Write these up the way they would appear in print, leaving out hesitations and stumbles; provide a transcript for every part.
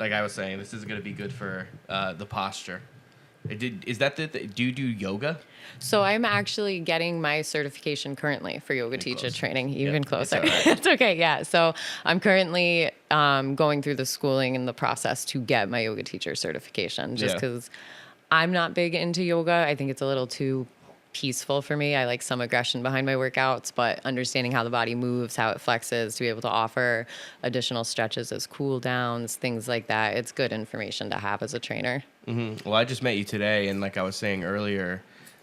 like I was saying, this is going to be good for the posture. Is that do you do yoga? So I'm actually getting my certification currently for yoga teacher training, even closer. It's all right. It's okay, yeah. So I'm currently going through the schooling and the process to get my yoga teacher certification, just because I'm not big into yoga. I think it's a little too peaceful for me. I like some aggression behind my workouts, but understanding how the body moves, how it flexes, to be able to offer additional stretches as cool downs, things like that. It's good information to have as a trainer. Mm-hmm. Well, I just met you today, and like I was saying earlier,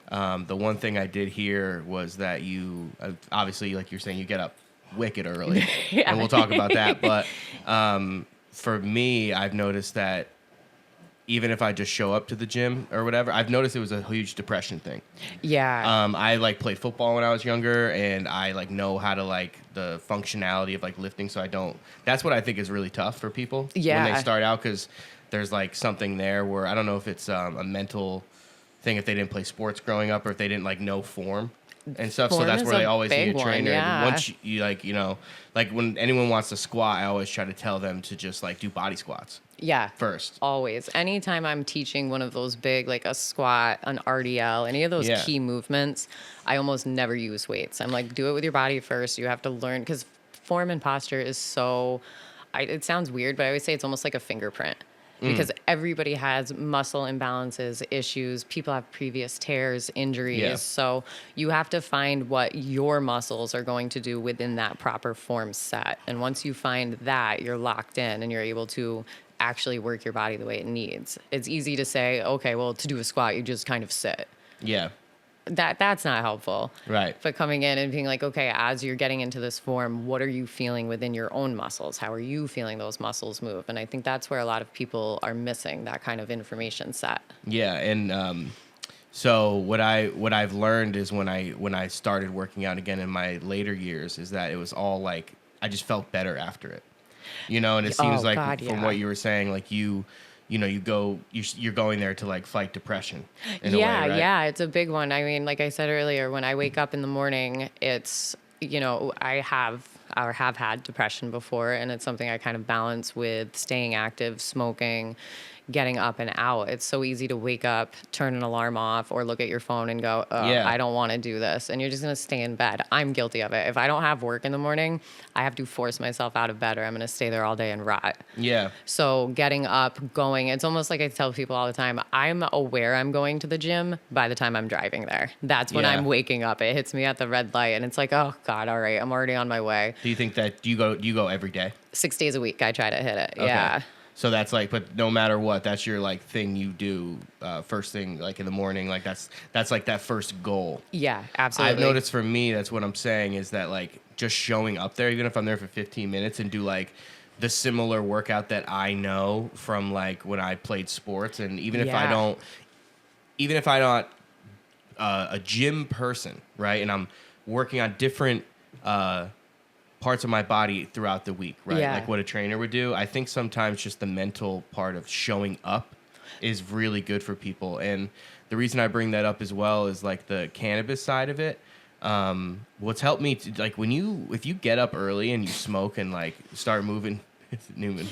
the one thing I did hear was that you, obviously, like you're saying, you get up wicked early, and we'll talk about that. But for me, I've noticed that even if I just show up to the gym or whatever, I've noticed it was a huge depression thing. Yeah. I like played football when I was younger, and I like know how to like the functionality of like lifting. So I don't. That's what I think is really tough for people when they start out, because there's like something there where I don't know if it's a mental thing if they didn't play sports growing up or if they didn't like know form and stuff. So that's where they always need a trainer. Once you like, you know, like when anyone wants to squat, I always try to tell them to just like do body squats. Yeah. First. Always. Anytime I'm teaching one of those big, like a squat, an RDL, any of those key movements, I almost never use weights. I'm like, do it with your body first. You have to learn, because form and posture is so, it sounds weird, but I always say it's almost like a fingerprint. Because everybody has muscle imbalances, issues. People have previous tears, injuries. Yeah. So you have to find what your muscles are going to do within that proper form set. And once you find that, you're locked in and you're able to actually work your body the way it needs. It's easy to say, okay, well, to do a squat, you just kind of sit. Yeah. That's not helpful. Right. But coming in and being like, okay, as you're getting into this form, what are you feeling within your own muscles? How are you feeling those muscles move? And I think that's where a lot of people are missing that kind of information set. Yeah. And so what I've learned is when I started working out again in my later years is that it was all like, I just felt better after it, you know, and it seems from what you were saying, like you're going there to like fight depression in a way, right? Yeah, it's a big one. I mean, like I said earlier, when I wake up in the morning, it's, you know, I have had depression before, and it's something I kind of balance with staying active, smoking, getting up and out. It's so easy to wake up, turn an alarm off, or look at your phone and go, I don't want to do this. And you're just going to stay in bed. I'm guilty of it. If I don't have work in the morning, I have to force myself out of bed or I'm going to stay there all day and rot. Yeah. So getting up, going, it's almost like I tell people all the time, I'm aware I'm going to the gym by the time I'm driving there. That's when I'm waking up. It hits me at the red light and it's like, oh God, all right, I'm already on my way. Do you think that you go every day? 6 days a week I try to hit it. Okay. Yeah. So that's like, but no matter what, that's your like thing you do first thing, like in the morning, like that's like that first goal. Yeah, absolutely. I've noticed for me, that's what I'm saying is that like just showing up there, even if I'm there for 15 minutes and do like the similar workout that I know from like when I played sports. And even if I'm not a gym person, right. And I'm working on different, parts of my body throughout the week, right? Yeah. Like what a trainer would do. I think sometimes just the mental part of showing up is really good for people. And the reason I bring that up as well is like the cannabis side of it. What's helped me to like if you get up early and you smoke and like start moving, Newman,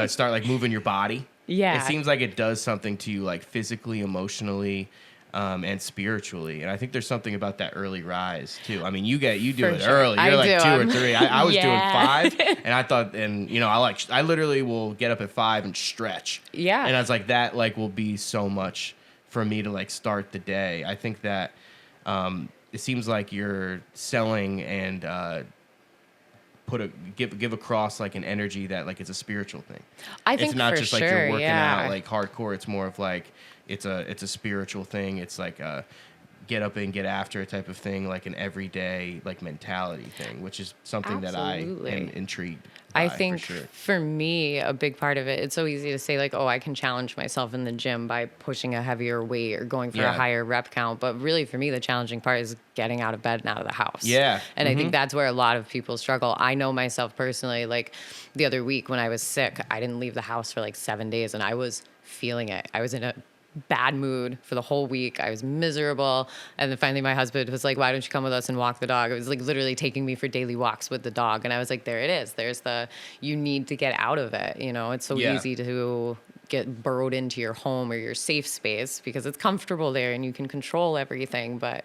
start like moving your body. Yeah. It seems like it does something to you like physically, emotionally, and spiritually. And I think there's something about that early rise too. I mean, you do it early. You're like 2 or 3. I was doing 5 and I thought, and you know, I literally will get up at 5 and stretch. Yeah. And I was like, that like will be so much for me to like start the day. I think that, it seems like you're selling and, give across like an energy that like it's a spiritual thing. I think it's not just like you're working out like hardcore. It's more of like it's a spiritual thing. It's like a get up and get after it type of thing, like an everyday like mentality thing, which is something that I am intrigued by, I think for sure. For me, a big part of it, it's so easy to say like, oh, I can challenge myself in the gym by pushing a heavier weight or going for a higher rep count. But really for me, the challenging part is getting out of bed and out of the house. Yeah. And I think that's where a lot of people struggle. I know myself personally, like the other week when I was sick, I didn't leave the house for like 7 days and I was feeling it. I was in a bad mood for the whole week. I was miserable. And then finally my husband was like, why don't you come with us and walk the dog? It was like literally taking me for daily walks with the dog. And I was like, there it is. There's you need to get out of it. You know, it's so easy to get burrowed into your home or your safe space because it's comfortable there and you can control everything, but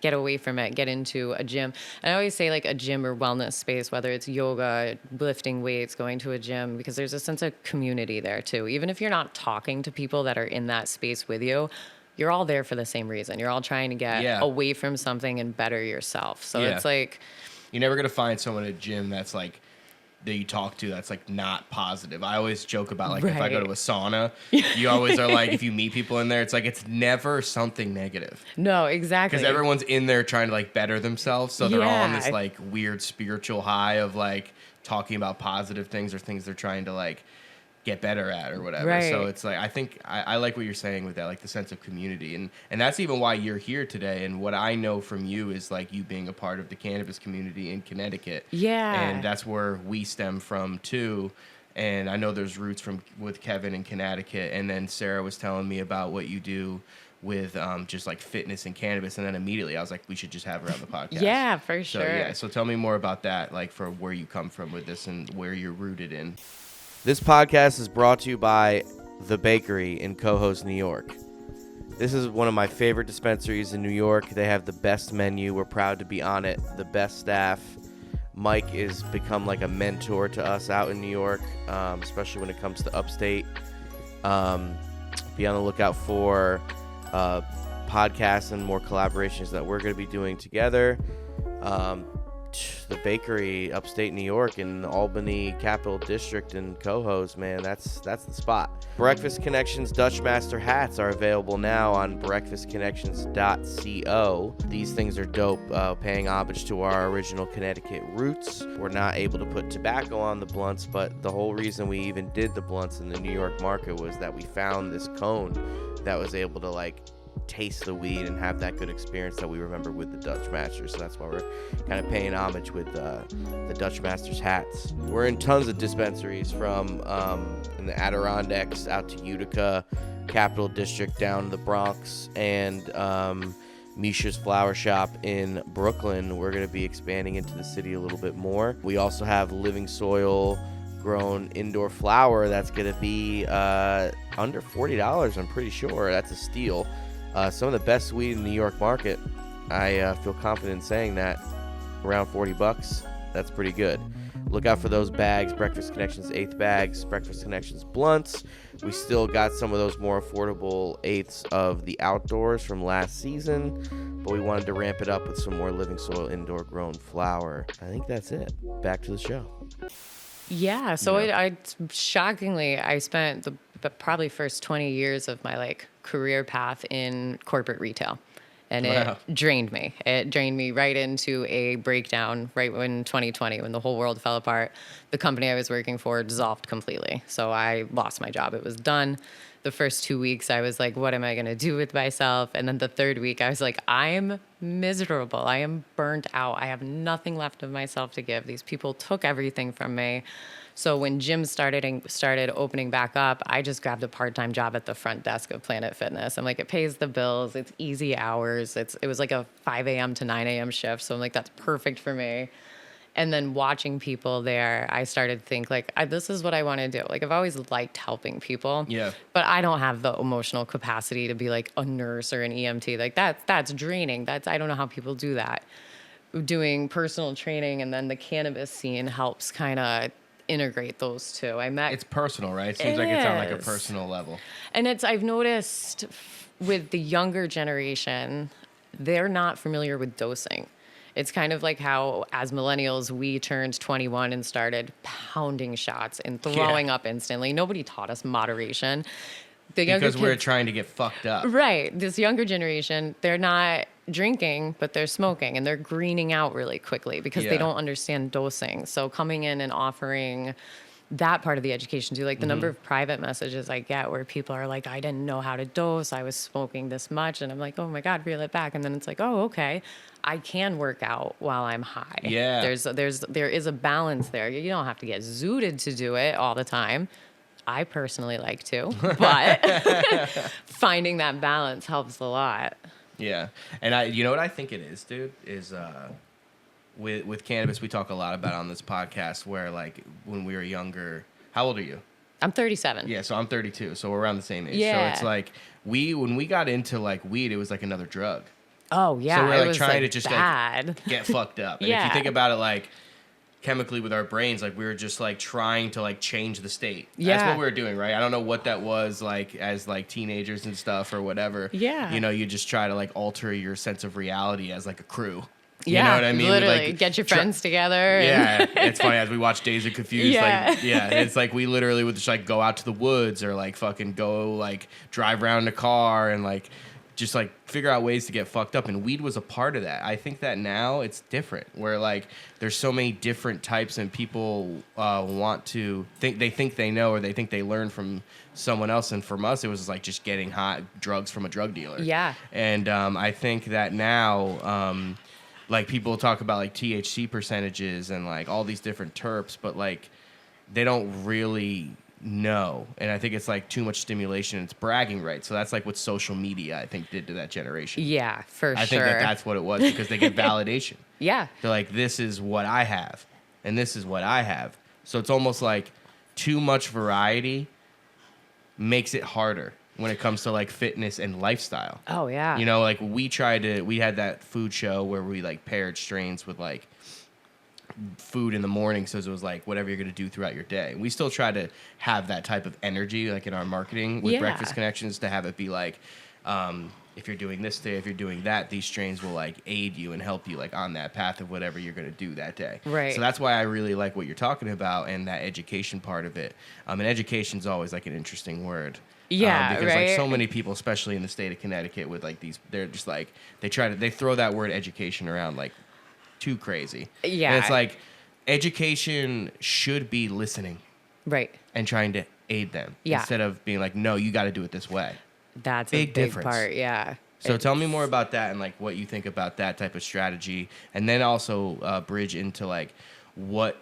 get away from it, get into a gym. And I always say like a gym or wellness space, whether it's yoga, lifting weights, going to a gym, because there's a sense of community there too. Even if you're not talking to people that are in that space with you, you're all there for the same reason. You're all trying to get away from something and better yourself. So it's like, you're never going to find someone at a gym that's like, that you talk to that's like not positive. I always joke about like if I go to a sauna, you always are like, if you meet people in there, it's like it's never something negative. No, exactly. Because everyone's in there trying to like better themselves, so they're all on this like weird spiritual high of like talking about positive things or things they're trying to like get better at or whatever. Right. So it's like, I think I like what you're saying with that, like the sense of community. And that's even why you're here today. And what I know from you is like you being a part of the cannabis community in Connecticut. Yeah. And that's where we stem from too. And I know there's roots with Kevin in Connecticut. And then Sarah was telling me about what you do with just like fitness and cannabis. And then immediately I was like, we should just have her on the podcast. Yeah, for sure. So, yeah. So tell me more about that, like for where you come from with this and where you're rooted in. This podcast is brought to you by The Bakery in Cohoes, New York. This is one of my favorite dispensaries in New York. They have the best menu. We're proud to be on it. The best staff. Mike has become like a mentor to us out in New York, especially when it comes to upstate. Be on the lookout for podcasts and more collaborations that we're going to be doing together. The Bakery, upstate New York, in Albany Capital District in Cohoes, man, that's the spot. Breakfast Connections Dutch Master hats are available now on breakfastconnections.co. These things are dope, paying homage to our original Connecticut roots. We're not able to put tobacco on the blunts, but the whole reason we even did the blunts in the New York market was that we found this cone that was able to like taste the weed and have that good experience that we remember with the Dutch Masters. So that's why we're kind of paying homage with the Dutch Masters hats. We're in tons of dispensaries from in the Adirondacks out to Utica, Capital District down to the Bronx, and Misha's Flower Shop in Brooklyn. We're going to be expanding into the city a little bit more. We also have Living Soil grown indoor flower that's going to be under $40, I'm pretty sure. That's a steal. Some of the best weed in the New York market. I feel confident in saying that. Around $40, that's pretty good. Look out for those bags, Breakfast Connections 8th bags, Breakfast Connections blunts. We still got some of those more affordable 8ths of the outdoors from last season, but we wanted to ramp it up with some more Living Soil indoor grown flower. I think that's it. Back to the show. Yeah, so I shockingly, I spent the probably first 20 years of my like career path in corporate retail, and it drained me. It drained me right into a breakdown right when 2020, when the whole world fell apart. The company I was working for dissolved completely, so I lost my job. It was done. The first 2 weeks, I was like, what am I going to do with myself? And then the third week, I was like, I'm miserable. I am burnt out. I have nothing left of myself to give. These people took everything from me. So when gyms started opening back up, I just grabbed a part-time job at the front desk of Planet Fitness. I'm like, it pays the bills. It's easy hours. It was like a 5 a.m. to 9 a.m. shift. So I'm like, that's perfect for me. And then watching people there, I started to think like, this is what I want to do. Like I've always liked helping people. Yeah. But I don't have the emotional capacity to be like a nurse or an EMT. Like that's draining. I don't know how people do that. Doing personal training and then the cannabis scene helps kind of integrate those two. It's personal, right? It seems like it's on like a personal level. And I've noticed with the younger generation, they're not familiar with dosing. It's kind of like how, as millennials, we turned 21 and started pounding shots and throwing up instantly. Nobody taught us moderation. Because we're trying to get fucked up. Right. This younger generation, they're not drinking, but they're smoking, and they're greening out really quickly because they don't understand dosing. So coming in and offering that part of the education too, like the number of private messages I get where people are like, I didn't know how to dose. I was smoking this much. And I'm like, oh my God, reel it back. And then it's like, oh, okay. I can work out while I'm high. Yeah. There is a balance there. You don't have to get zooted to do it all the time. I personally like to, but finding that balance helps a lot. Yeah. And you know what I think it is, dude, is with cannabis, we talk a lot about on this podcast where, like, when we were younger, how old are you? I'm 37. Yeah, so I'm 32, so we're around the same age. Yeah. So it's like when we got into like weed, it was like another drug. Oh yeah. So we're like was, trying like, to just bad. like get fucked up. And if Yeah. you think about it, like chemically with our brains, like we were just like trying to like change the state. Yeah. That's what we were doing, right? I don't know what that was like as like teenagers and stuff or whatever. Yeah. You know, you just try to like alter your sense of reality as like a crew. Yeah, you know what I mean? literally, like, get your friends together. Yeah, it's funny as we watch Days of Confused. Yeah. Like, yeah, it's like we literally would just like go out to the woods or like fucking go like drive around in a car and like just like figure out ways to get fucked up. And weed was a part of that. I think that now it's different, where like there's so many different types, and people want to think they know, or they think they learn from someone else. And from us, it was like just getting hot drugs from a drug dealer. Yeah. And I think that now. Like people talk about like THC percentages and like all these different terps, but like they don't really know. And I think it's like too much stimulation. It's bragging rights. So that's like what social media, I think, did to that generation. Yeah, for I sure. think that's what it was, because they get validation. Yeah. They're like, this is what I have, and this is what I have. So it's almost like too much variety makes it harder when it comes to like fitness and lifestyle. Oh yeah. You know, like we had that food show where we like paired strains with like food in the morning, so it was like whatever you're going to do throughout your day. We still try to have that type of energy like in our marketing with Breakfast Connections, to have it be like if you're doing this day, if you're doing that, these strains will like aid you and help you like on that path of whatever you're going to do that day. Right. So that's why I really like what you're talking about, and that education part of it. And education's always like an interesting word. Yeah, because right. like so many people, especially in the state of Connecticut, with like these, they're just like they throw that word education around like too crazy. Yeah, and it's like education should be listening, right, and trying to aid them, instead of being like, no, you got to do it this way. That's big a big difference. part. Yeah. So tell me more about that and like what you think about that type of strategy, and then also bridge into like what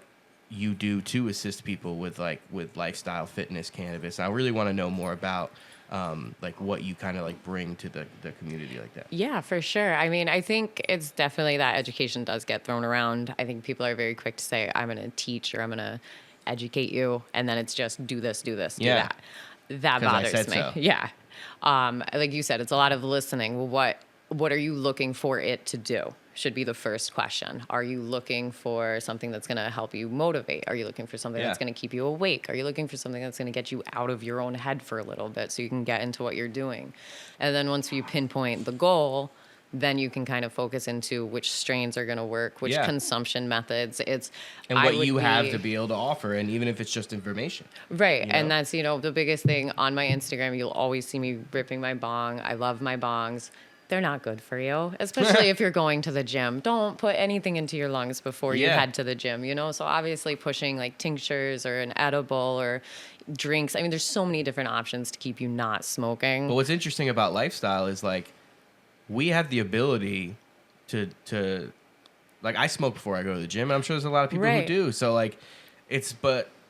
you do to assist people with lifestyle, fitness, cannabis. I really want to know more about like what you kind of like bring to the community like that. Yeah, for sure. I mean, I think it's definitely that education does get thrown around. I think people are very quick to say, I'm going to teach, or I'm going to educate you. And then it's just do this, do that. That bothers me. So. Yeah. Like you said, it's a lot of listening. What are you looking for it to do? Should be the first question. Are you looking for something that's going to help you motivate? Are you looking for something that's going to keep you awake? Are you looking for something that's going to get you out of your own head for a little bit so you can get into what you're doing? And then once you pinpoint the goal, then you can kind of focus into which strains are going to work, which consumption methods. And what you have to be able to offer, and even if it's just information. Right. You know? And that's, the biggest thing on my Instagram. You'll always see me ripping my bong. I love my bongs. They're not good for you, especially if you're going to the gym. Don't put anything into your lungs before you head to the gym, So obviously pushing like tinctures or an edible or drinks. I mean, there's so many different options to keep you not smoking. But what's interesting about lifestyle is like we have the ability to like I smoke before I go to the gym, and I'm sure there's a lot of people who do. So like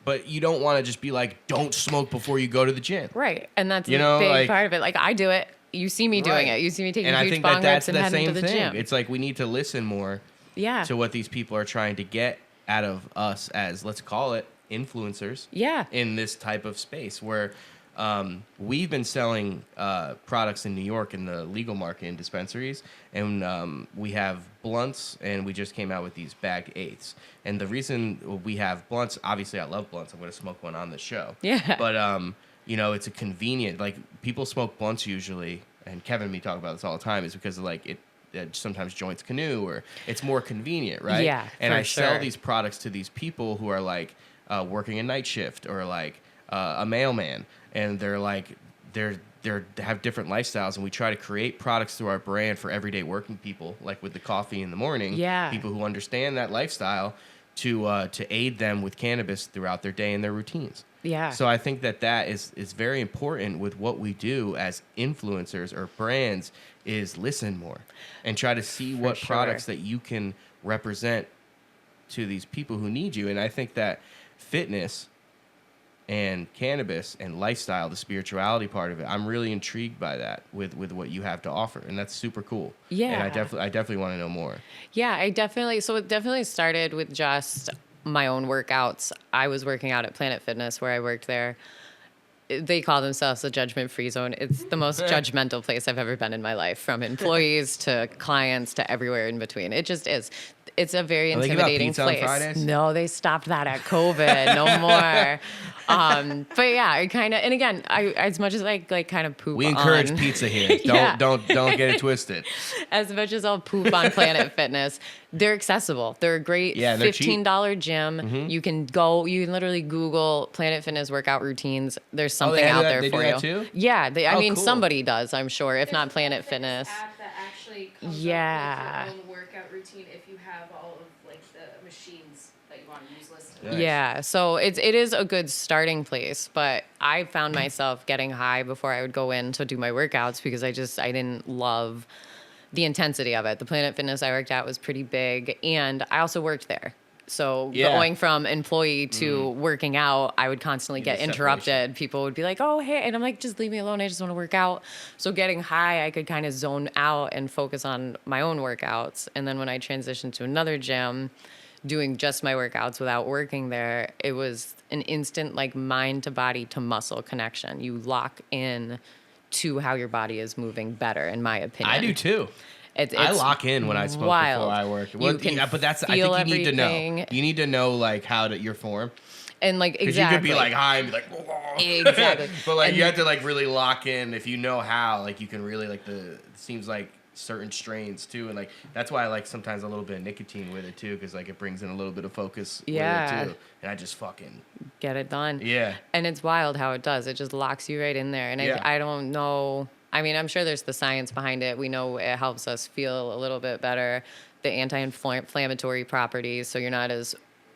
but you don't want to just be like, don't smoke before you go to the gym. Right. And that's a big part of it. Like I do it. You see me doing it. You see me taking huge bong rips and heading to the gym. It's like we need to listen more to what these people are trying to get out of us as, let's call it, influencers in this type of space where we've been selling products in New York in the legal market in dispensaries, and we have blunts, and we just came out with these bagged eighths. And the reason we have blunts, obviously I love blunts. I'm going to smoke one on the show. Yeah. But it's a convenient, like people smoke blunts usually, and Kevin and me talk about this all the time, is because like it sometimes joints canoe, or it's more convenient, right? Yeah, and I sell these products to these people who are like working a night shift, or like a mailman, and they're like they have different lifestyles, and we try to create products through our brand for everyday working people, like with the coffee in the morning. Yeah. People who understand that lifestyle to aid them with cannabis throughout their day and their routines. Yeah. So I think that is very important with what we do as influencers or brands, is listen more and try to see what products that you can represent to these people who need you. And I think that fitness and cannabis and lifestyle, the spirituality part of it. I'm really intrigued by that with what you have to offer, and that's super cool. Yeah. And I definitely want to know more. Yeah, it definitely started with just my own workouts. I was working out at Planet Fitness where I worked there. They call themselves a judgment-free zone. It's the most judgmental place I've ever been in my life, from employees to clients to everywhere in between. It just is. It's a very intimidating place. On Fridays? No, they stopped that at COVID. No more. But yeah, I kind of, and again, I as much as I like kind of poop. We encourage on, pizza here. Don't get it twisted. As much as I'll poop on Planet Fitness, they're accessible. They're a great $15 gym. Mm-hmm. You can literally Google Planet Fitness workout routines. There's something they out do there that, for they do you. that too? Yeah, I mean, cool. somebody does, I'm sure, if not Planet Fitness. App that actually comes Yeah. up with your own workout routine if you have all of like the machines that you want to use listed. Nice. Yeah, so it is a good starting place, but I found myself getting high before I would go in to do my workouts because I didn't love the intensity of it. The Planet Fitness I worked at was pretty big, and I also worked there. So going from employee to working out, I would constantly get interrupted. People would be like, oh, hey. And I'm like, just leave me alone. I just want to work out. So getting high, I could kind of zone out and focus on my own workouts. And then when I transitioned to another gym, doing just my workouts without working there, it was an instant like mind to body to muscle connection. You lock in to how your body is moving better, in my opinion. I do too. I lock in when I smoke wild. before I work. You can but I think feel you need to know. everything. You need to know like how to your form. And like Because exactly. you could be like high and be like, whoa. Exactly. But like you have to like really lock in. If you know how, like you can really like it seems like certain strains too, and like that's why I like sometimes a little bit of nicotine with it too, because like it brings in a little bit of focus with it too. And I just fucking get it done. Yeah. And it's wild how it does. It just locks you right in there. And I don't know. I mean, I'm sure there's the science behind it. We know it helps us feel a little bit better. The anti-inflammatory properties, so you're not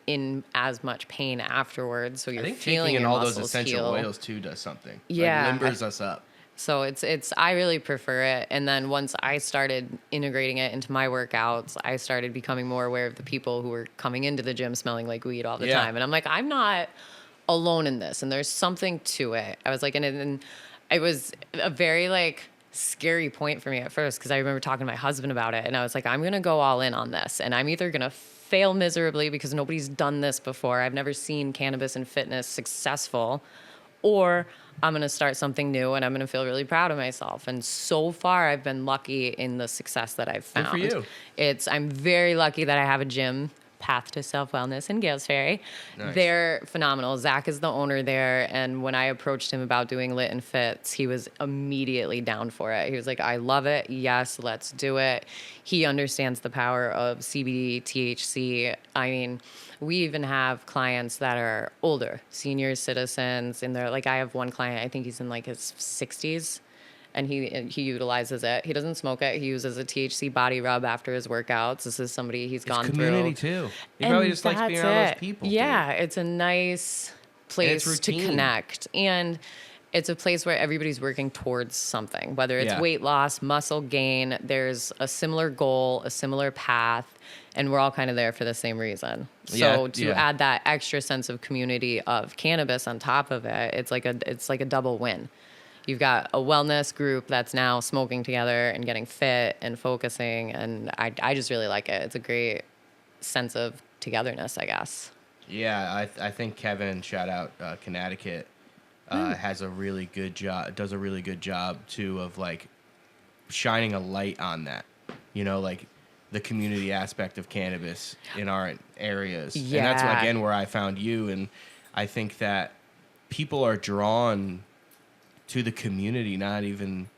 in as much pain afterwards. So you're feeling taking your all muscles those essential heal. oils too does something. Yeah, like, limbers us up. So it's I really prefer it. And then once I started integrating it into my workouts, I started becoming more aware of the people who were coming into the gym smelling like weed all the time. And I'm like, I'm not alone in this, and there's something to it. I was like, and it was a very like scary point for me at first, because I remember talking to my husband about it, and I was like, I'm gonna go all in on this, and I'm either gonna fail miserably because nobody's done this before. I've never seen cannabis and fitness successful, or I'm going to start something new and I'm going to feel really proud of myself. And so far, I've been lucky in the success that I've found. Good for you. I'm very lucky that I have a gym, Path to Self-Wellness in Gales Ferry. Nice. They're phenomenal. Zach is the owner there. And when I approached him about doing Lit and Fits, he was immediately down for it. He was like, I love it. Yes, let's do it. He understands the power of CBD, THC. I mean, we even have clients that are older, senior citizens, and they're like, I have one client, I think he's in like his 60s, and he utilizes it. He doesn't smoke it. He uses a THC body rub after his workouts. This is somebody he's gone through. Community too. He probably just likes being around those people. Yeah, it's a nice place to connect, and it's a place where everybody's working towards something, whether it's weight loss, muscle gain. There's a similar goal, a similar path, and we're all kind of there for the same reason. So to add that extra sense of community of cannabis on top of it, it's like a double win. You've got a wellness group that's now smoking together and getting fit and focusing, and I just really like it. It's a great sense of togetherness, I guess. Yeah, I think Kevin, shout out Connecticut, has a really good job. Does a really good job too of like shining a light on that. You know, like the community aspect of cannabis in our areas. Yeah. And that's again where I found you, and I think that people are drawn to the community, not even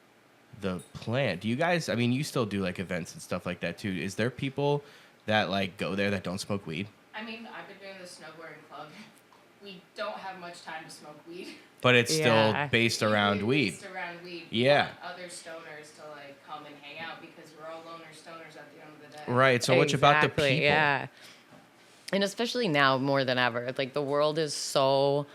the plant. Do you guys, I mean, you still do like events and stuff like that too. Is there people that like go there that don't smoke weed? I mean, I've been doing the snowboarding club. We don't have much time to smoke weed. But it's still based around weed. Based around weed. Yeah. We want other stoners to like come and hang out because we're all loner stoners at the end of the day. Right. So what about the people? Yeah. And especially now more than ever, like the world is so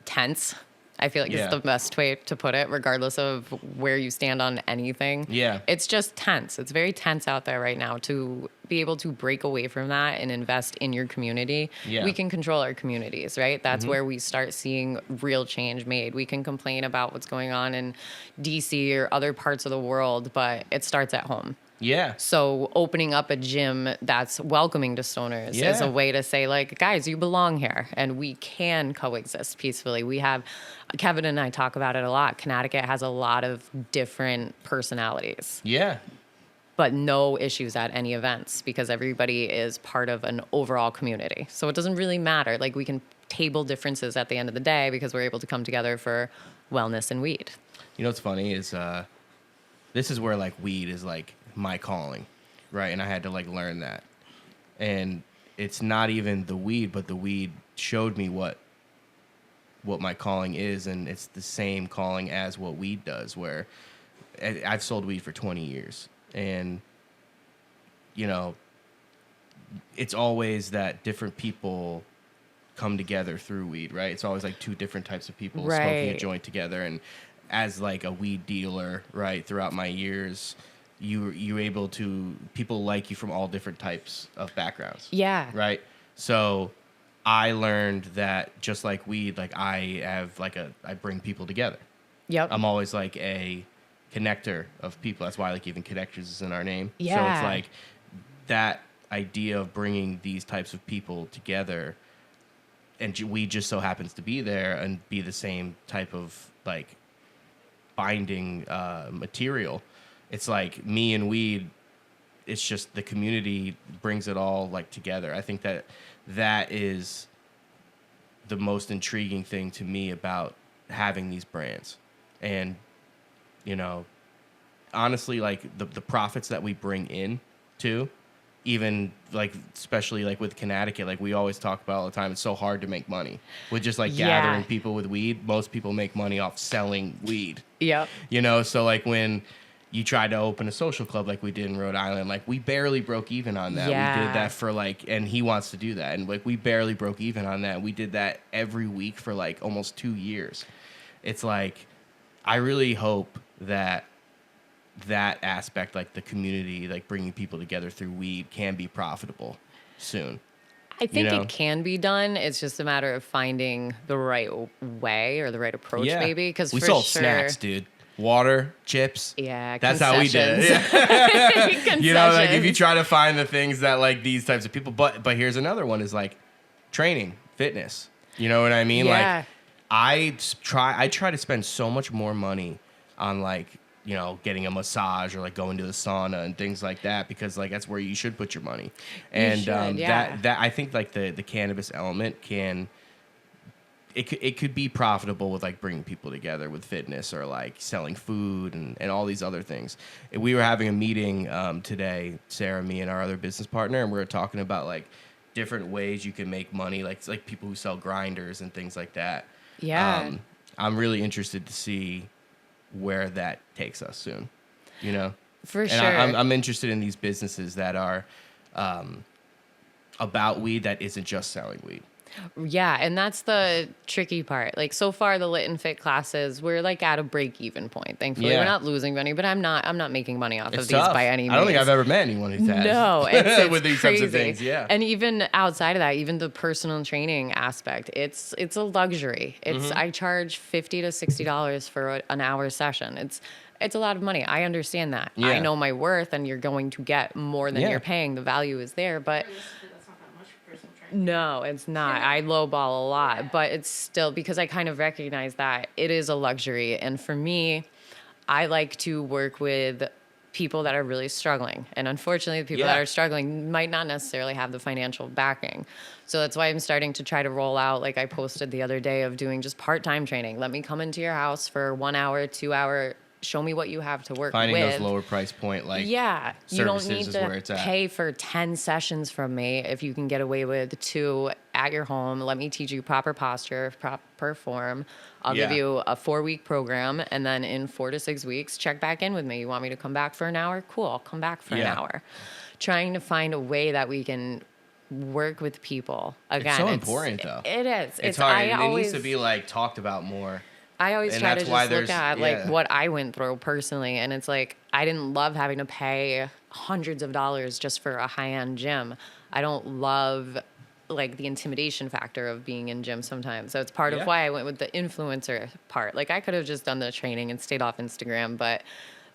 tense I feel like it's the best way to put it, regardless of where you stand on anything. Yeah. It's just tense. It's very tense out there right now. To be able to break away from that and invest in your community, we can control our communities, right? That's where we start seeing real change made. We can complain about what's going on in DC or other parts of the world, but it starts at home. Yeah. So opening up a gym that's welcoming to stoners is a way to say, like, guys, you belong here and we can coexist peacefully. We have, Kevin and I talk about it a lot. Connecticut has a lot of different personalities. Yeah. But no issues at any events because everybody is part of an overall community. So it doesn't really matter. Like, we can table differences at the end of the day because we're able to come together for wellness and weed. You know what's funny is this is where, like, weed is, like, my calling, right? And I had to, like, learn that. And it's not even the weed, but the weed showed me what my calling is, and it's the same calling as what weed does, where I've sold weed for 20 years. And, you know, it's always that different people come together through weed, right? It's always like two different types of people smoking a joint together. And as like a weed dealer, right, throughout my years, you able to, people like you from all different types of backgrounds. Yeah. Right? So I learned that just like weed, like I have like I bring people together. Yep. I'm always like a connector of people. That's why like even connectors is in our name. Yeah. So it's like that idea of bringing these types of people together, and weed just so happens to be there and be the same type of like binding material. It's like me and weed, it's just the community brings it all like together. I think that is the most intriguing thing to me about having these brands. And, you know, honestly, like the profits that we bring in too, even like, especially like with Connecticut, like we always talk about all the time, it's so hard to make money with just like gathering people with weed. Most people make money off selling weed. Yep. You know, so like when you tried to open a social club like we did in Rhode Island, like we barely broke even on that. Yeah. We did that for like, and he wants to do that. And like we barely broke even on that. We did that every week for like almost 2 years. It's like, I really hope that aspect, like the community, like bringing people together through weed, can be profitable soon. I think it can be done. It's just a matter of finding the right way or the right approach, maybe. Because we sold snacks, dude. Water, chips. Yeah, that's how we did it. Yeah. You know, like if you try to find the things that like these types of people, but here's another one is like training, fitness. You know what I mean? Yeah. Like I try to spend so much more money on like, you know, getting a massage or like going to the sauna and things like that, because like that's where you should put your money. And that I think like the cannabis element it could be profitable with like bringing people together with fitness or like selling food and all these other things. And we were having a meeting today, Sarah, me, and our other business partner, and we were talking about like different ways you can make money, like people who sell grinders and things like that. Yeah. I'm really interested to see where that takes us soon, you know? For sure. And I'm interested in these businesses that are about weed that isn't just selling weed. Yeah, and that's the tricky part. Like so far, the Lit and Fit classes, we're like at a break-even point. Thankfully, we're not losing money, but I'm not making money off of these by any means. I don't think I've ever met anyone who's has. No, it's with these crazy. types of things. Yeah, and even outside of that, even the personal training aspect, it's a luxury. It's I charge $50 to $60 for an hour session. It's a lot of money. I understand that. Yeah. I know my worth, and you're going to get more than you're paying. The value is there, but. No, it's not. I lowball a lot, but it's still because I kind of recognize that it is a luxury. And for me, I like to work with people that are really struggling. And unfortunately, the people that are struggling might not necessarily have the financial backing. So that's why I'm starting to try to roll out, like I posted the other day, of doing just part-time training. Let me come into your house for 1 hour, 2 hour. Show me what you have to work Finding with. those lower price point like you don't need to pay for 10 sessions from me if you can get away with 2 at your home. Let me teach you proper posture, proper form. I'll give you a 4-week program, and then in 4 to 6 weeks, check back in with me. You want me to come back for an hour? Cool, I'll come back for an hour. Trying to find a way that we can work with people. Again, it's so important though. It is. It's hard. It needs to be like talked about more. I always try to just look at like what I went through personally, and it's like I didn't love having to pay hundreds of dollars just for a high-end gym. I don't love like the intimidation factor of being in gym sometimes. So it's part of why I went with the influencer part. Like I could have just done the training and stayed off Instagram, but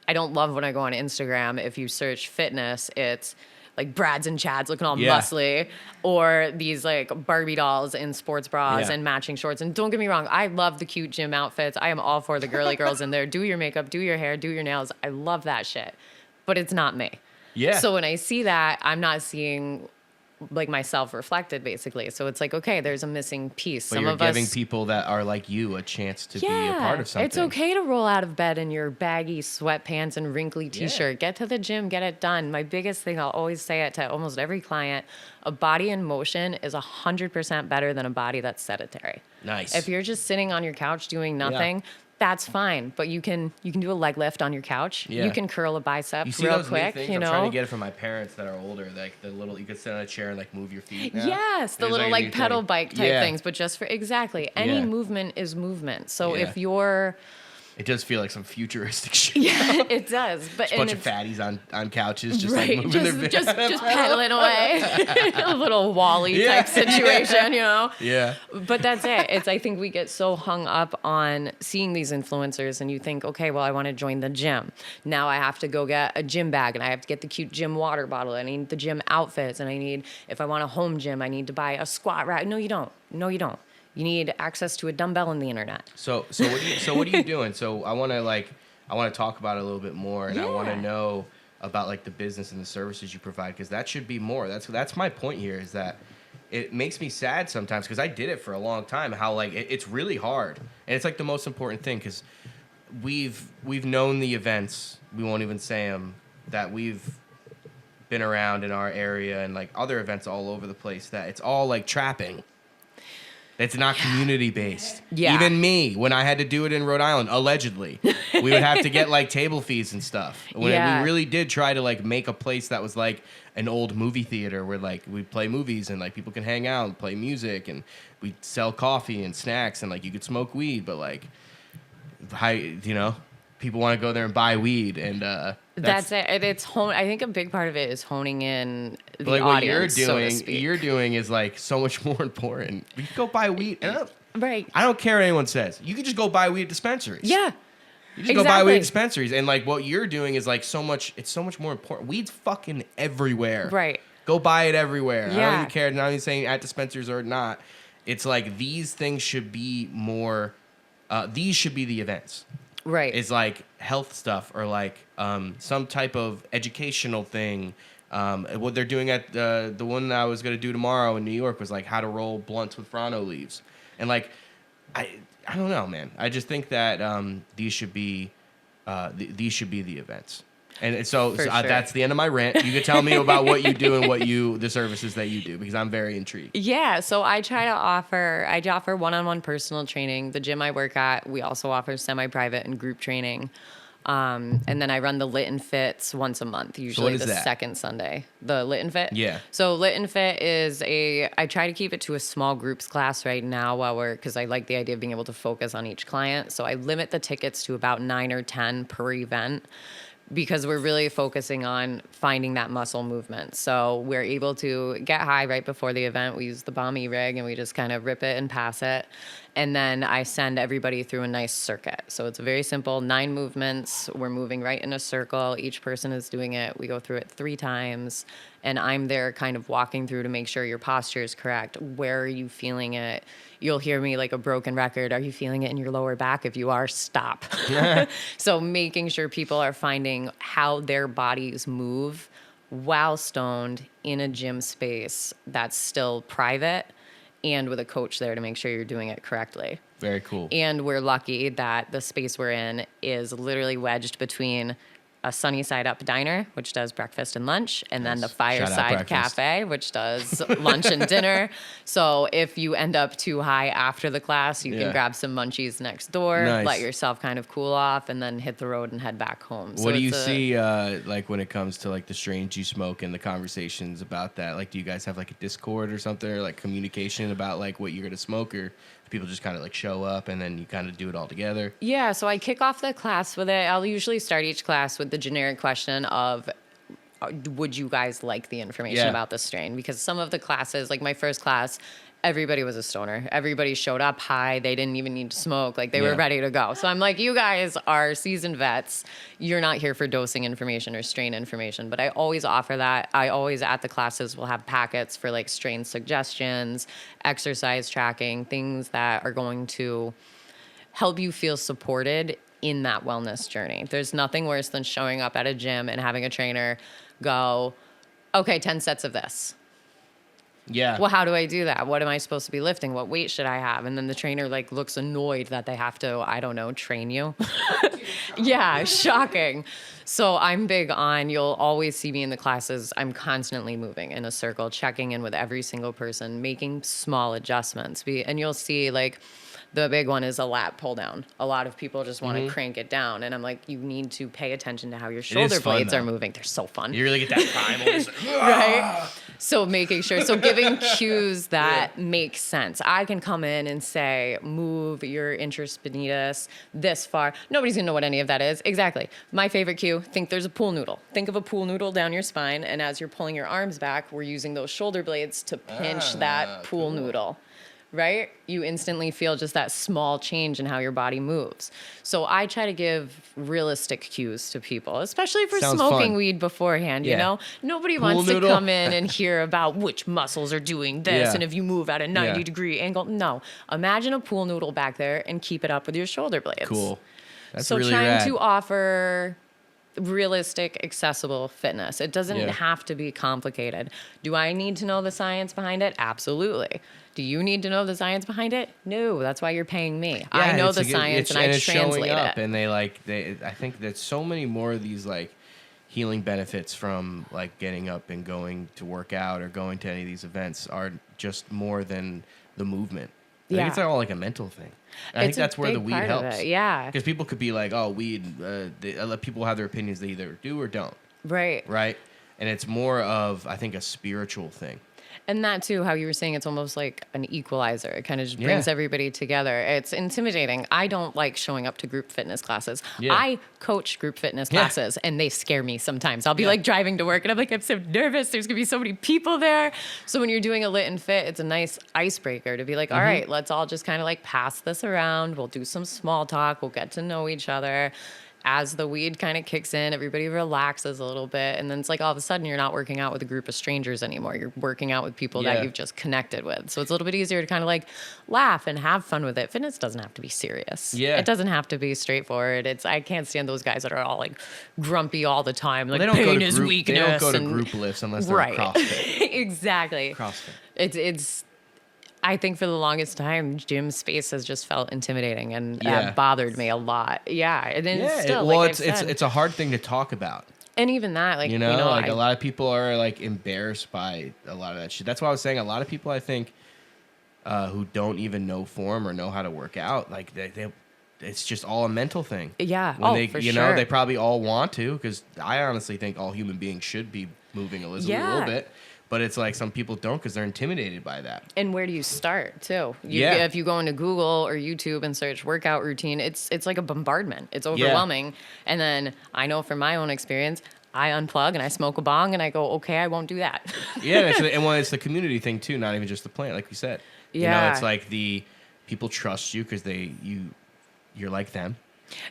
I don't love when I go on Instagram. If you search fitness, it's like Brads and Chads looking all muscly, or these like Barbie dolls in sports bras and matching shorts. And don't get me wrong, I love the cute gym outfits. I am all for the girly girls in there. Do your makeup, do your hair, do your nails. I love that shit, but it's not me. Yeah. So when I see that, I'm not seeing like myself reflected basically. So it's like, okay, there's a missing piece. But you're giving people that are like you a chance to be a part of something. It's okay to roll out of bed in your baggy sweatpants and wrinkly t-shirt. Get to the gym, get it done. My biggest thing, I'll always say it to almost every client, a body in motion is 100% better than a body that's sedentary. Nice. If you're just sitting on your couch doing nothing, that's fine, but you can do a leg lift on your couch. Yeah. You can curl a bicep real quick. You know, I'm trying to get it from my parents that are older. Like the little, you could sit on a chair and like move your feet. Now. Yes, the little like pedal bike type things, but just for any movement is movement. So if you're it does feel like some futuristic shit. Yeah, it does. But just a bunch of fatties on couches, just like moving their just pedaling away, a little Wall-E type situation, you know. Yeah. But that's it. I think we get so hung up on seeing these influencers, and you think, okay, well, I want to join the gym. Now I have to go get a gym bag, and I have to get the cute gym water bottle. I need the gym outfits, and if I want a home gym, I need to buy a squat rack. No, you don't. You need access to a dumbbell and the internet. So what are you doing? So I want to talk about it a little bit more, and I want to know about like the business and the services you provide, because that should be more. That's my point here, is that it makes me sad sometimes, because I did it for a long time. How like it's really hard, and it's like the most important thing, because we've known the events. We won't even say them, that we've been around in our area and like other events all over the place, that it's all like trapping. It's not community-based. Yeah. Even me, when I had to do it in Rhode Island, allegedly, we would have to get, like, table fees and stuff. When we really did try to, like, make a place that was, like, an old movie theater where, like, we'd play movies and, like, people can hang out and play music, and we'd sell coffee and snacks, and, like, you could smoke weed, but, like, people want to go there and buy weed, and that's it. It's I think a big part of it is honing in the like audience. What you're doing is like so much more important. You can go buy weed. Right. I don't care what anyone says. You can just go buy weed at dispensaries. Yeah. You just go buy weed at dispensaries, and like what you're doing is like so much. It's so much more important. Weed's fucking everywhere. Right. Go buy it everywhere. Yeah. I don't even care. Not even saying at dispensaries or not. It's like these things should be more. These should be the events. Right. It's like health stuff, or like some type of educational thing. What they're doing at the one that I was going to do tomorrow in New York was like how to roll blunts with Frano leaves. And like, I don't know, man. I just think that these should be the events. And so that's the end of my rant. You can tell me about what you do and the services that you do, because I'm very intrigued. Yeah, so I offer one-on-one personal training. The gym I work at, we also offer semi-private and group training. And then I run the Lit and Fits once a month, usually second Sunday. The Lit and Fit? Yeah. So Lit and Fit is I try to keep it to a small groups class right now because I like the idea of being able to focus on each client. So I limit the tickets to about 9 or 10 per event, because we're really focusing on finding that muscle movement. So we're able to get high right before the event. We use the Bomb E-Rig, and we just kind of rip it and pass it. And then I send everybody through a nice circuit. So it's very simple, 9 movements. We're moving right in a circle. Each person is doing it. We go through it 3 times. And I'm there kind of walking through to make sure your posture is correct. Where are you feeling it? You'll hear me like a broken record. Are you feeling it in your lower back? If you are, stop. So making sure people are finding how their bodies move while stoned in a gym space that's still private, and with a coach there to make sure you're doing it correctly. Very cool. And we're lucky that the space we're in is literally wedged between a Sunny Side Up diner, which does breakfast and lunch, and then the Fireside Cafe, which does lunch and dinner. So if you end up too high after the class, you can grab some munchies next door, let yourself kind of cool off, and then hit the road and head back home. What do you see like when it comes to like the strains you smoke and the conversations about that? Like, do you guys have like a Discord or something, or like communication about like what you're gonna smoke, or people just kind of like show up and then you kind of do it all together? Yeah, so I kick off the class with it. I'll usually start each class with the generic question of, would you guys like the information about this strain? Because some of the classes, like my first class, everybody was a stoner. Everybody showed up high. They didn't even need to smoke. Like they were ready to go. So I'm like, you guys are seasoned vets. You're not here for dosing information or strain information. But I always offer that. I always at the classes will have packets for like strain suggestions, exercise tracking, things that are going to help you feel supported in that wellness journey. There's nothing worse than showing up at a gym and having a trainer go, okay, 10 sets of this. Yeah. Well, how do I do that? What am I supposed to be lifting? What weight should I have? And then the trainer like looks annoyed that they have to, I don't know, train you. Yeah, shocking. So I'm big on, you'll always see me in the classes. I'm constantly moving in a circle, checking in with every single person, making small adjustments. And you'll see like, the big one is a lat pull down. A lot of people just want to crank it down. And I'm like, you need to pay attention to how your shoulder blades are moving. They're so fun. You really get that time. Right? So making sure, so giving cues that make sense. I can come in and say, move your interspinatus this far. Nobody's going to know what any of that is. Exactly. My favorite cue, think there's a pool noodle. Think of a pool noodle down your spine. And as you're pulling your arms back, we're using those shoulder blades to pinch that pool noodle. Right? You instantly feel just that small change in how your body moves. So I try to give realistic cues to people, especially for smoking weed beforehand, you know? Nobody wants to come in and hear about which muscles are doing this and if you move at a 90-degree angle. No. Imagine a pool noodle back there and keep it up with your shoulder blades. Cool. That's so really trying rad. to offer realistic, accessible fitness. It doesn't have to be complicated. Do I need to know the science behind it? Absolutely. Do you need to know the science behind it? No, that's why you're paying me. I know the science and I translate it. And I think there's so many more of these like healing benefits from like getting up and going to work out or going to any of these events are just more than the movement. I think it's all like a mental thing. I think that's where the weed helps. Yeah. Because people could be like, oh, weed, people have their opinions. They either do or don't. Right. Right? And it's more of, I think, a spiritual thing. And that too, how you were saying, it's almost like an equalizer. It kind of just brings everybody together. It's intimidating. I don't like showing up to group fitness classes. Yeah. I coach group fitness classes and they scare me sometimes. I'll be like driving to work and I'm like, I'm so nervous. There's going to be so many people there. So when you're doing a lit and fit, it's a nice icebreaker to be like, all right, let's all just kind of like pass this around. We'll do some small talk. We'll get to know each other. As the weed kind of kicks in, everybody relaxes a little bit. And then it's like all of a sudden you're not working out with a group of strangers anymore. You're working out with people that you've just connected with. So it's a little bit easier to kind of like laugh and have fun with it. Fitness doesn't have to be serious. Yeah. It doesn't have to be straightforward. I can't stand those guys that are all like grumpy all the time. Like pain is weakness. They don't go to group lifts unless they're CrossFit. Exactly. CrossFit. It's I think for the longest time, gym space has just felt intimidating and bothered me a lot. Yeah, and then it's a hard thing to talk about. And even that, like a lot of people are like embarrassed by a lot of that shit. That's why I was saying a lot of people I think who don't even know form or know how to work out, like they it's just all a mental thing. Yeah. For sure. They probably all want to, because I honestly think all human beings should be moving a little bit. But it's like some people don't because they're intimidated by that. And where do you start, too? If you go into Google or YouTube and search workout routine, it's like a bombardment. It's overwhelming. Yeah. And then I know from my own experience, I unplug and I smoke a bong and I go, okay, I won't do that. It's the community thing, too, not even just the plant, like we said. Yeah. It's like the people trust you because you're like them.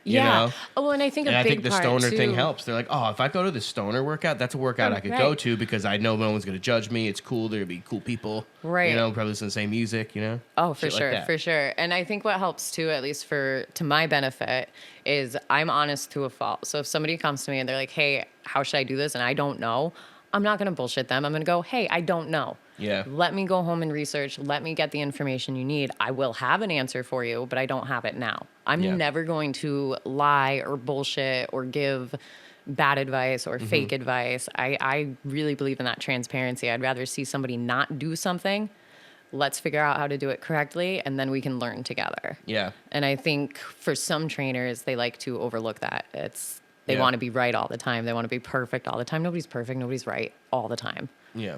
Yeah. Oh, and I think the stoner thing helps. They're like, oh, if I go to the stoner workout, that's a workout I could go to because I know no one's going to judge me. It's cool. There'll be cool people. Right. Probably listen to the same music, Oh, for sure. Like for sure. And I think what helps too, at least to my benefit, is I'm honest to a fault. So if somebody comes to me and they're like, hey, how should I do this? And I don't know, I'm not going to bullshit them. I'm going to go, hey, I don't know. Yeah. Let me go home and research. Let me get the information you need. I will have an answer for you, but I don't have it now. I'm never going to lie or bullshit or give bad advice or fake advice. I really believe in that transparency. I'd rather see somebody not do something. Let's figure out how to do it correctly, and then we can learn together. Yeah. And I think for some trainers, they like to overlook that. They want to be right all the time. They want to be perfect all the time. Nobody's perfect. Nobody's right all the time. Yeah.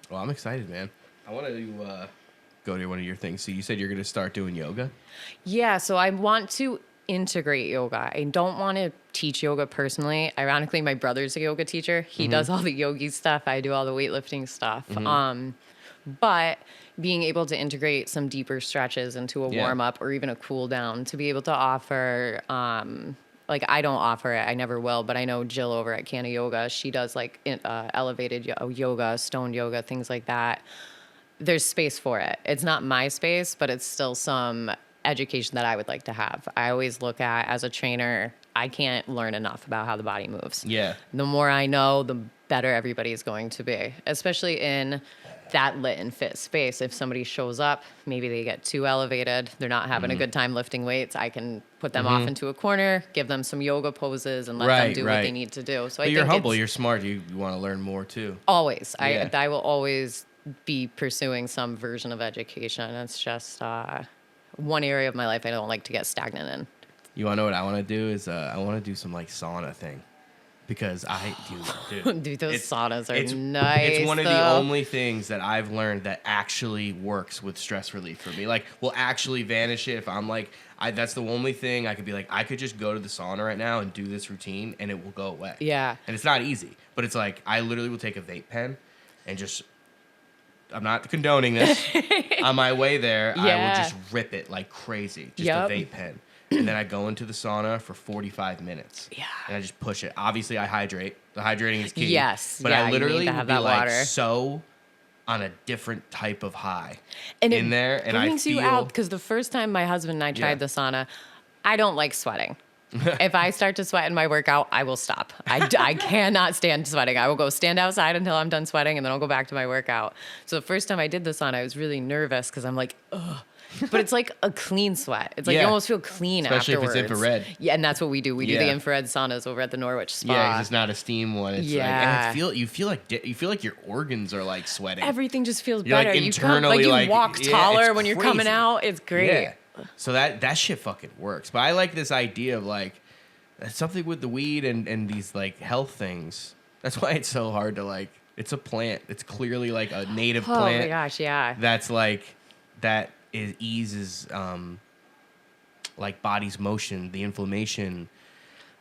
Well, I'm excited, man. I want to go to one of your things. So you said you're going to start doing yoga? Yeah, so I want to integrate yoga. I don't want to teach yoga personally. Ironically, my brother's a yoga teacher. He does all the yogi stuff. I do all the weightlifting stuff. But being able to integrate some deeper stretches into a warm up or even a cool down to be able to offer, like I don't offer it, I never will, but I know Jill over at Canna Yoga, she does like elevated yoga, stone yoga, things like that. There's space for it. It's not my space, but it's still some education that I would like to have. I always look at, as a trainer, I can't learn enough about how the body moves. Yeah. The more I know, the better everybody's going to be, especially in that lit and fit space. If somebody shows up, maybe they get too elevated, they're not having a good time lifting weights, I can put them off into a corner, give them some yoga poses, and let them do what they need to do. So but you're humble, you're smart, you want to learn more too. Always. Yeah. I will always be pursuing some version of education. It's just one area of my life I don't like to get stagnant in. You want to know what I want to do is I want to do some like sauna thing. Because dude, those saunas are nice. It's one of the only things that I've learned that actually works with stress relief for me. Like, will actually vanish it if I'm like, that's the only thing I could be like, I could just go to the sauna right now and do this routine and it will go away. Yeah. And it's not easy, but it's like, I literally will take a vape pen and just, I'm not condoning this. On my way there, I will just rip it like crazy. Just a vape pen. And then I go into the sauna for 45 minutes. Yeah. And I just push it. Obviously, I hydrate. The hydrating is key. Yes. But I literally you need to have will be that like water. so on a different type of high and in there. And I brings feel... you out, because the first time my husband and I tried the sauna, I don't like sweating. If I start to sweat in my workout, I will stop. I cannot stand sweating. I will go stand outside until I'm done sweating, and then I'll go back to my workout. So the first time I did the sauna, I was really nervous because I'm like, ugh. But it's like a clean sweat. It's like you almost feel clean especially afterwards. Especially if it's infrared. Yeah, and that's what we do. We do the infrared saunas over at the Norwich Spa. Yeah, 'cause it's not a steam one. It's like, and you feel like your organs are like sweating. Everything just feels you're better. Like internally, you walk taller when crazy. You're coming out. It's great. Yeah. So that shit fucking works. But I like this idea of like something with the weed and these like health things. That's why it's so hard to like. It's a plant. It's clearly like a native plant. Oh my gosh, yeah. That's like that. It eases like body's motion, the inflammation.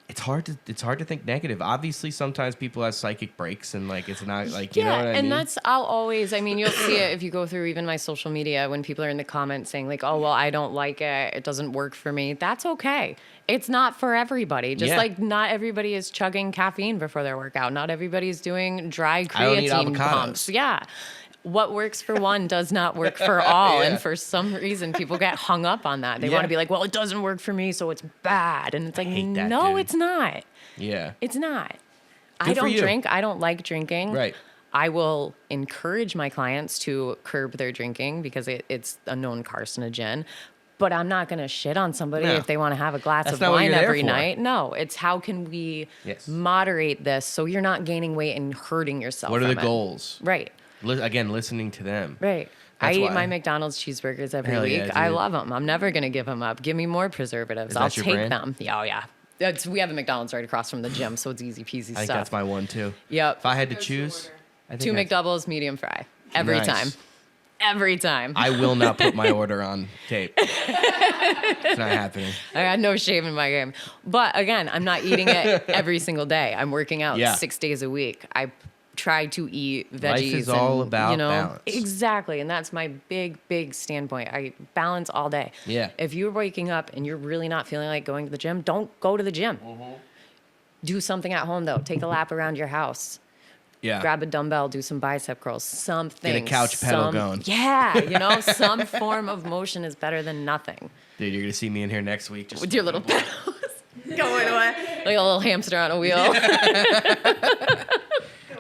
It's hard to think negative. Obviously, sometimes people have psychic breaks and like it's not like you know what I mean. And I'll always. I mean, you'll see it if you go through even my social media when people are in the comments saying like, "Oh well, I don't like it. It doesn't work for me." That's okay. It's not for everybody. Just like not everybody is chugging caffeine before their workout. Not everybody's doing dry creatine pumps. Yeah. What works for one does not work for all. And for some reason, people get hung up on that. They want to be like, well, it doesn't work for me, so it's bad. And it's like, no, it's not. Yeah. It's not. Good I don't drink. I don't like drinking. Right. I will encourage my clients to curb their drinking because it's a known carcinogen. But I'm not going to shit on somebody if they want to have a glass of wine every night. No, it's how can we moderate this so you're not gaining weight and hurting yourself. What are the goals? Right. Again, listening to them. Right. I eat my McDonald's cheeseburgers every week. Yeah, I love them. I'm never going to give them up. Give me more preservatives. I'll take them. Yeah, oh, yeah. We have a McDonald's right across from the gym, so it's easy peasy stuff. I think that's my one, too. Yep. If I had to choose... Two McDoubles, medium fry. Every time. Every time. I will not put my order on tape. It's not happening. I got no shame in my game. But again, I'm not eating it every single day. I'm working out 6 days a week. I try to eat veggies. Life is all about balance. Exactly. And that's my big standpoint. I balance all day. Yeah. If you're waking up and you're really not feeling like going to the gym, don't go to the gym. Mm-hmm. Do something at home, though. Take a lap around your house. Yeah. Grab a dumbbell, do some bicep curls, something. Get a couch pedal going. Yeah, some form of motion is better than nothing. Dude, you're going to see me in here next week. Just with your little pedals going away. Like a little hamster on a wheel.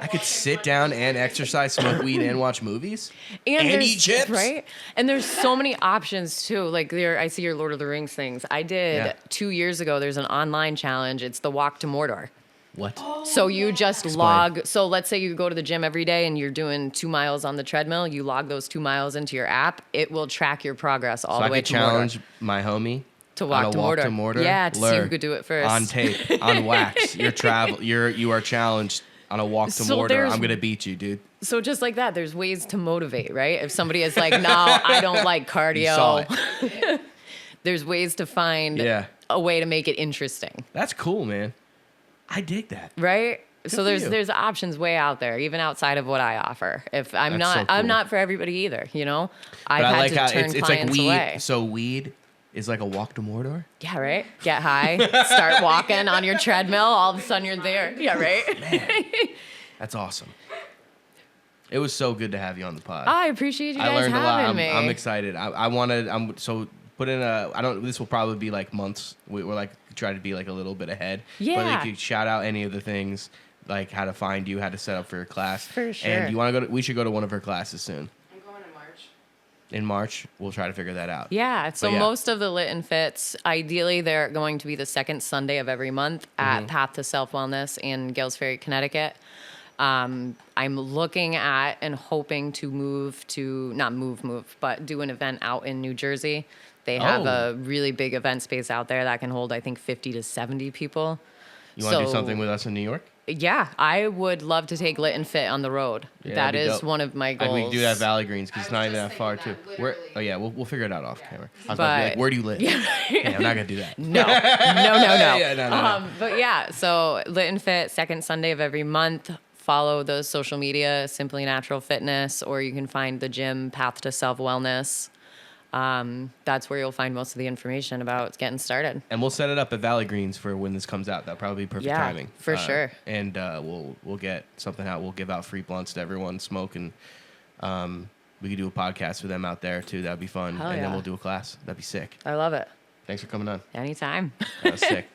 I could sit down and exercise, smoke weed, and watch movies, and eat chips. Right? And there's so many options, too. Like, I see your Lord of the Rings things. I did 2 years ago, there's an online challenge. It's the Walk to Mordor. What? So you just log. So let's say you go to the gym every day and you're doing 2 miles on the treadmill. You log those 2 miles into your app. It will track your progress all the way to Mordor. So I could challenge my homie to walk to Mordor. Yeah, to see who could do it first. On tape, on wax. You are challenged on a walk to Mortar, I'm gonna beat you, dude. So just like that, there's ways to motivate, right? If somebody is like, no, I don't like cardio. You saw it. There's ways to find a way to make it interesting. That's cool, man. I dig that. Right? Good so there's options way out there, even outside of what I offer. If I'm I'm not for everybody either, you know? I've had to turn clients away. So weed is like a walk to Mordor? Yeah, right? Get high, start walking on your treadmill, all of a sudden you're there. Yeah, right? Man, that's awesome. It was so good to have you on the pod. I appreciate you guys having me. I learned a lot. I'm excited. This will probably be like months. We're like try to be like a little bit ahead. Yeah. But you could shout out any of the things, like how to find you, how to set up for your class. For sure. And you want to we should go to one of her classes soon. I'm going in March. In March, we'll try to figure that out. Yeah. So most of the Lit and Fits, ideally, they're going to be the second Sunday of every month at Path to Self Wellness in Gales Ferry, Connecticut. I'm looking at and hoping to but do an event out in New Jersey. They have a really big event space out there that can hold, I think, 50 to 70 people. You want to do something with us in New York? Yeah, I would love to take Lit and Fit on the road. Yeah, that is dope. one of my goals. We can do that at Valley Greens because it's not even that far, too. We'll figure it out off camera. I was about to be like, where do you live? Yeah, I'm not going to do that. No. Yeah, no. But yeah, so Lit and Fit, second Sunday of every month. Follow those social media, Simply Natural Fitness, or you can find the gym, Path to Self Wellness. That's where you'll find most of the information about getting started. And we'll set it up at Valley Greens for when this comes out. That'll probably be perfect timing. For sure. And we'll get something out. We'll give out free blunts to everyone, smoke, and we could do a podcast for them out there too. That'd be fun. Then we'll do a class. That'd be sick. I love it. Thanks for coming on. Anytime. That was sick.